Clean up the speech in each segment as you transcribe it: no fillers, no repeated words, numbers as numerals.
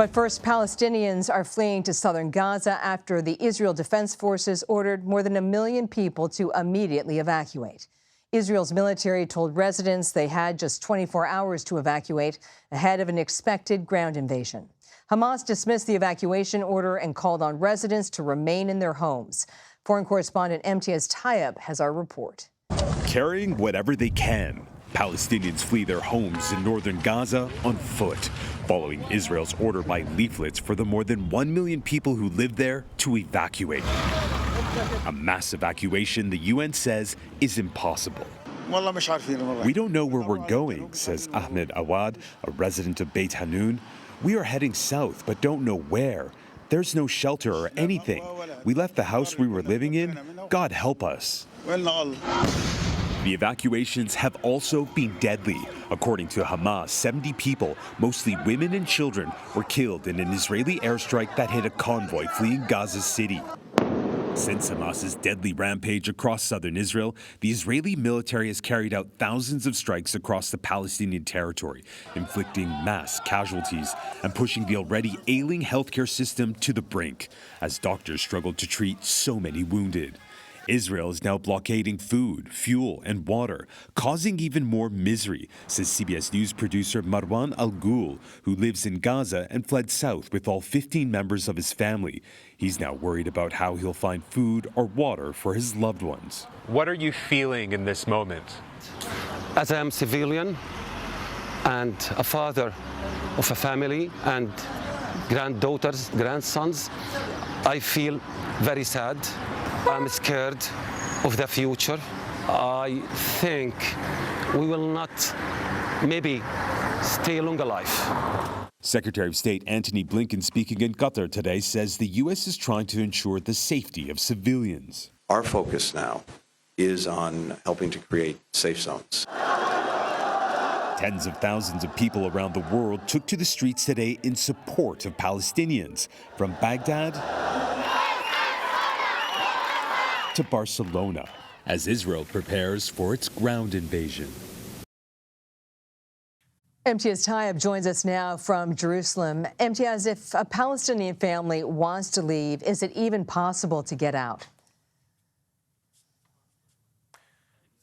But first, Palestinians are fleeing to southern Gaza after the Israel Defense Forces ordered more than 1 million people to immediately evacuate. Israel's military told residents they had just 24 hours to evacuate ahead of an expected ground invasion. Hamas dismissed the evacuation order and called on residents to remain in their homes. Foreign correspondent Imtiaz Tyab has our report. Carrying whatever they can, Palestinians flee their homes in northern Gaza on foot, following Israel's order by leaflets for the more than 1 million people who live there to evacuate. A mass evacuation, the UN says, is impossible. We don't know where we're going, says Ahmed Awad, a resident of Beit Hanun. We are heading south, but don't know where. There's no shelter or anything. We left the house we were living in. God help us. The evacuations have also been deadly. According to Hamas, 70 people, mostly women and children, were killed in an Israeli airstrike that hit a convoy fleeing Gaza City. Since Hamas's deadly rampage across southern Israel, the Israeli military has carried out thousands of strikes across the Palestinian territory, inflicting mass casualties and pushing the already ailing healthcare system to the brink, as doctors struggle to treat so many wounded. Israel is now blockading food, fuel, and water, causing even more misery, says CBS News producer Marwan Al-Ghul, who lives in Gaza and fled south with all 15 members of his family. He's now worried about how he'll find food or water for his loved ones. What are you feeling in this moment? As I am civilian and a father of a family and granddaughters, grandsons, I feel very sad. I'm scared of the future. I think we will not maybe stay long alive. Secretary of State Antony Blinken, speaking in Qatar today, says the U.S. is trying to ensure the safety of civilians. Our focus now is on helping to create safe zones. Tens of thousands of people around the world took to the streets today in support of Palestinians, from Baghdad to Barcelona, as Israel prepares for its ground invasion. Imtiaz Tyab joins us now from Jerusalem. Imtiaz, if a Palestinian family wants to leave, is it even possible to get out?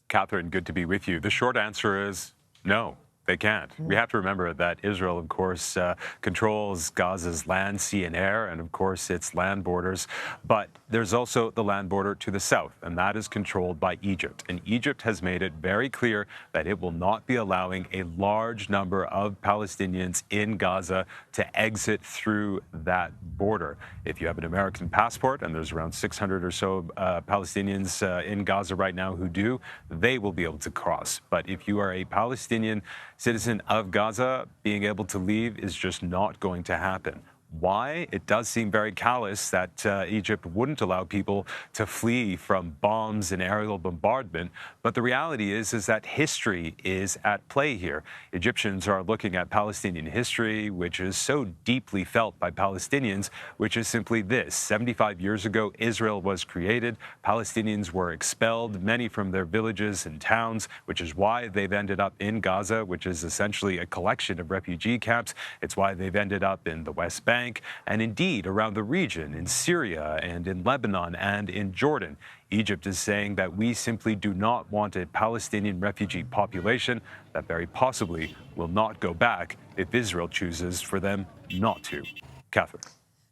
Catherine, good to be with you. The short answer is no. They can't. We have to remember that Israel, of course, controls Gaza's land, sea, and air, and of course its land borders. But there's also the land border to the south, and that is controlled by Egypt. And Egypt has made it very clear that it will not be allowing a large number of Palestinians in Gaza to exit through that border. If you have an American passport, and there's around 600 or so Palestinians in Gaza right now who do, they will be able to cross. But if you are a Palestinian citizen of Gaza, being able to leave is just not going to happen. Why? It does seem very callous that Egypt wouldn't allow people to flee from bombs and aerial bombardment. But the reality is that history is at play here. Egyptians are looking at Palestinian history, which is so deeply felt by Palestinians, which is simply this. 75 years ago, Israel was created. Palestinians were expelled, many from their villages and towns, which is why they've ended up in Gaza, which is essentially a collection of refugee camps. It's why they've ended up in the West Bank, and indeed around the region, in Syria and in Lebanon and in Jordan. Egypt is saying that we simply do not want a Palestinian refugee population that very possibly will not go back if Israel chooses for them not to. Catherine.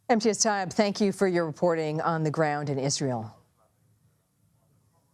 Imtiaz Tyab, thank you for your reporting on the ground in Israel.